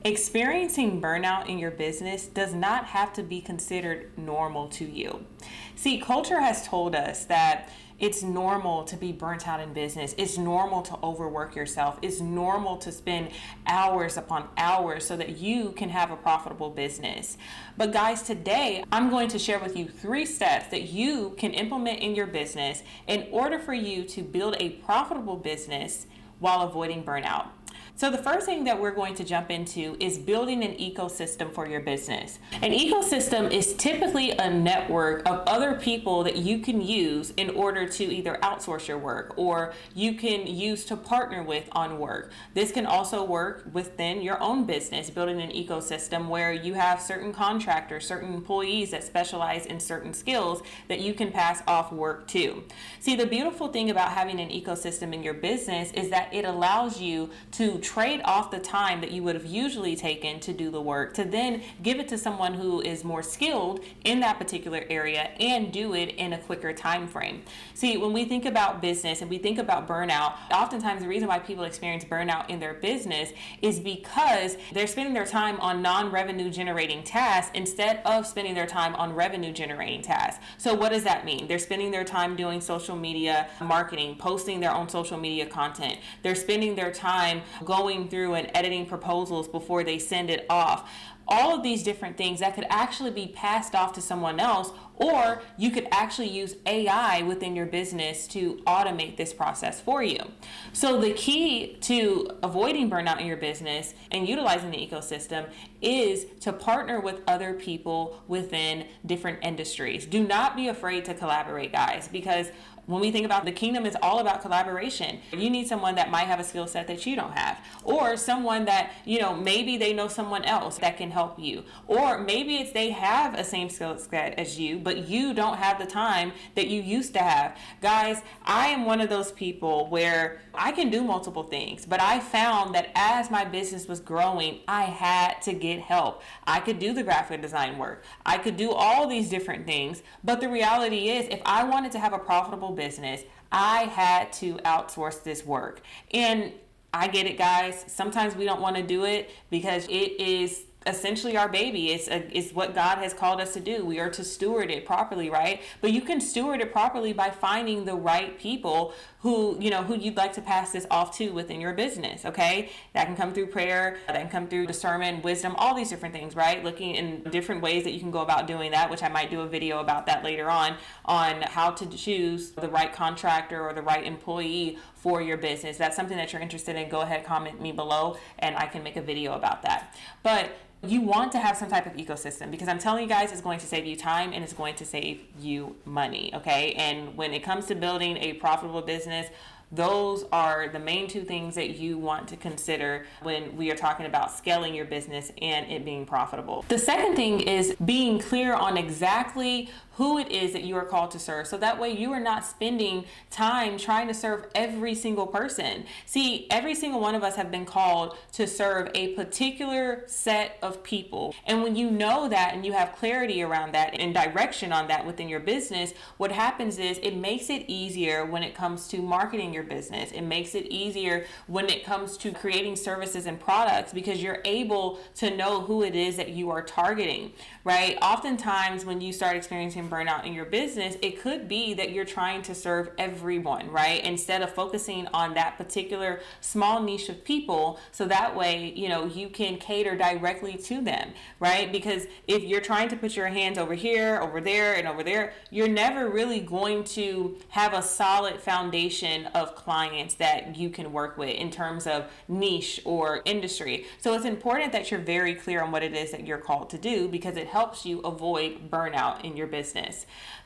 Experiencing burnout in your business does not have to be considered normal to you. See, culture has told us that it's normal to be burnt out in business. It's normal to overwork yourself. It's normal to spend hours upon hours so that you can have a profitable business. But guys, today I'm going to share with you 3 steps that you can implement in your business in order for you to build a profitable business while avoiding burnout. So the first thing that we're going to jump into is building an ecosystem for your business. An ecosystem is typically a network of other people that you can use in order to either outsource your work or you can use to partner with on work. This can also work within your own business, building an ecosystem where you have certain contractors, certain employees that specialize in certain skills that you can pass off work to. See, the beautiful thing about having an ecosystem in your business is that it allows you to trade off the time that you would have usually taken to do the work to then give it to someone who is more skilled in that particular area and do it in a quicker time frame. See, when we think about business and we think about burnout, oftentimes the reason why people experience burnout in their business is because they're spending their time on non-revenue generating tasks instead of spending their time on revenue generating tasks. So what does that mean? They're spending their time doing social media marketing, posting their own social media content. They're spending their time going through and editing proposals before they send it off. All of these different things that could actually be passed off to someone else, or you could actually use AI within your business to automate this process for you. So the key to avoiding burnout in your business and utilizing the ecosystem is to partner with other people within different industries. Do not be afraid to collaborate, guys, because when we think about the kingdom, it's all about collaboration. You need someone that might have a skill set that you don't have, or someone that, maybe they know someone else that can help you, or maybe it's they have a same skill set as you, but you don't have the time that you used to have. Guys, I am one of those people where I can do multiple things, but I found that as my business was growing, I had to get help. I could do the graphic design work. I could do all these different things, but the reality is if I wanted to have a profitable business, I had to outsource this work. And I get it, guys. Sometimes we don't want to do it because it is essentially our baby. It's what God has called us to do. We are to steward it properly, right? But you can steward it properly by finding the right people who you'd like to pass this off to within your business, okay? That can come through prayer, that can come through discernment, wisdom, all these different things, right? Looking in different ways that you can go about doing that, which I might do a video about that later on how to choose the right contractor or the right employee for your business. If that's something that you're interested in, go ahead, comment me below and I can make a video about that. But you want to have some type of ecosystem because I'm telling you guys, it's going to save you time and it's going to save you money, okay? And when it comes to building a profitable business, those are the main 2 things that you want to consider when we are talking about scaling your business and it being profitable. The second thing is being clear on exactly who it is that you are called to serve. So that way you are not spending time trying to serve every single person. See, every single one of us have been called to serve a particular set of people. And when you know that and you have clarity around that and direction on that within your business, what happens is it makes it easier when it comes to marketing your business. It makes it easier when it comes to creating services and products because you're able to know who it is that you are targeting, right? Oftentimes when you start experiencing burnout in your business, it could be that you're trying to serve everyone, right? Instead of focusing on that particular small niche of people, so that way, you can cater directly to them, right? Because if you're trying to put your hands over here, over there, and over there, you're never really going to have a solid foundation of clients that you can work with in terms of niche or industry. So it's important that you're very clear on what it is that you're called to do because it helps you avoid burnout in your business.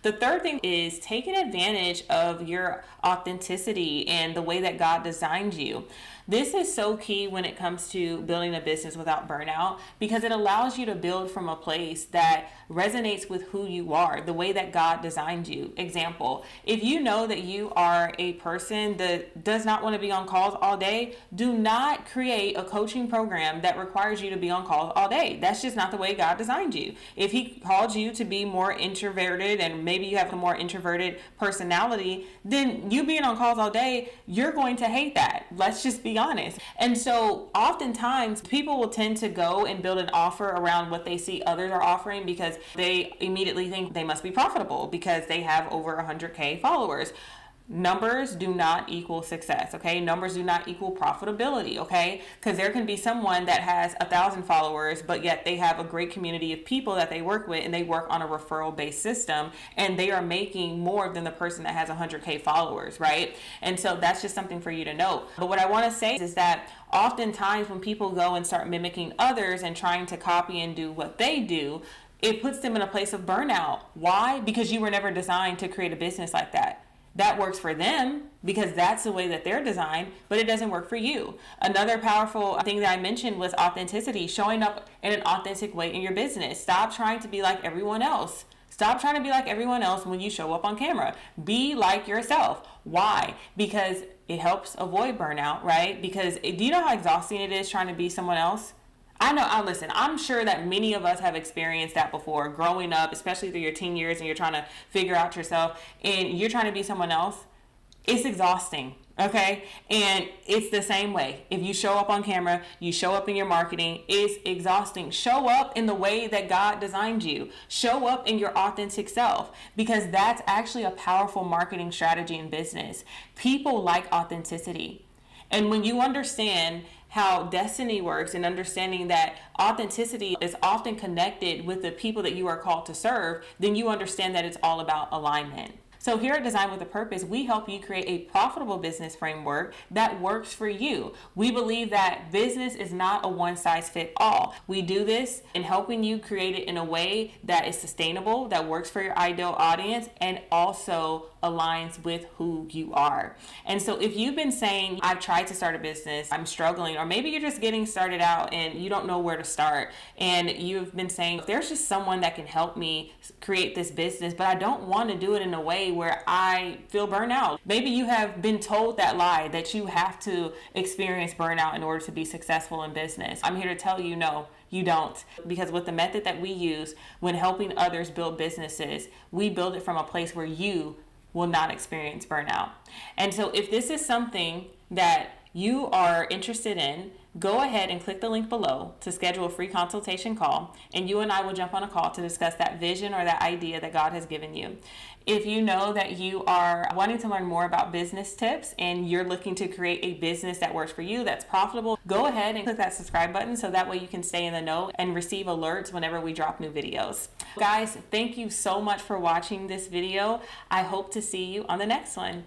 The third thing is taking advantage of your authenticity and the way that God designed you. This is so key when it comes to building a business without burnout because it allows you to build from a place that resonates with who you are, the way that God designed you. Example, if you know that you are a person person that does not want to be on calls all day, do not create a coaching program that requires you to be on calls all day. That's just not the way God designed you. If he called you to be more introverted, and maybe you have a more introverted personality, then you being on calls all day, you're going to hate that. Let's just be honest. And so oftentimes people will tend to go and build an offer around what they see others are offering because they immediately think they must be profitable because they have over 100K followers. Numbers do not equal success, okay? Numbers do not equal profitability, okay? Because there can be someone that has 1,000 followers, but yet they have a great community of people that they work with, and they work on a referral-based system, and they are making more than the person that has 100K followers, right? And so that's just something for you to know. But what I want to say is that oftentimes when people go and start mimicking others and trying to copy and do what they do, it puts them in a place of burnout. Why? Because you were never designed to create a business like that. That works for them because that's the way that they're designed, but it doesn't work for you. Another powerful thing that I mentioned was authenticity, showing up in an authentic way in your business. Stop trying to be like everyone else. Stop trying to be like everyone else when you show up on camera. Be like yourself. Why? Because it helps avoid burnout, right? Because do you know how exhausting it is trying to be someone else? Listen, I'm sure that many of us have experienced that before, growing up, especially through your teen years, and you're trying to figure out yourself and you're trying to be someone else. It's exhausting, okay? And it's the same way. If you show up on camera, you show up in your marketing, it's exhausting. Show up in the way that God designed you. Show up in your authentic self, because that's actually a powerful marketing strategy in business. People like authenticity. And when you understand how destiny works and understanding that authenticity is often connected with the people that you are called to serve, then you understand that it's all about alignment. So here at Design with a Purpose, we help you create a profitable business framework that works for you. We believe that business is not a one-size-fits-all. We do this in helping you create it in a way that is sustainable, that works for your ideal audience, and also aligns with who you are. And so if you've been saying, I've tried to start a business, I'm struggling, or maybe you're just getting started out and you don't know where to start, and you've been saying, there's just someone that can help me create this business, but I don't want to do it in a way where I feel burnout. Maybe you have been told that lie that you have to experience burnout in order to be successful in business. I'm here to tell you, no, you don't. Because with the method that we use when helping others build businesses, we build it from a place where you will not experience burnout. And so if this is something that you are interested in, go ahead and click the link below to schedule a free consultation call, and you and I will jump on a call to discuss that vision or that idea that God has given you. If you know that you are wanting to learn more about business tips and you're looking to create a business that works for you, that's profitable, go ahead and click that subscribe button so that way you can stay in the know and receive alerts whenever we drop new videos. Guys, thank you so much for watching this video. I hope to see you on the next one.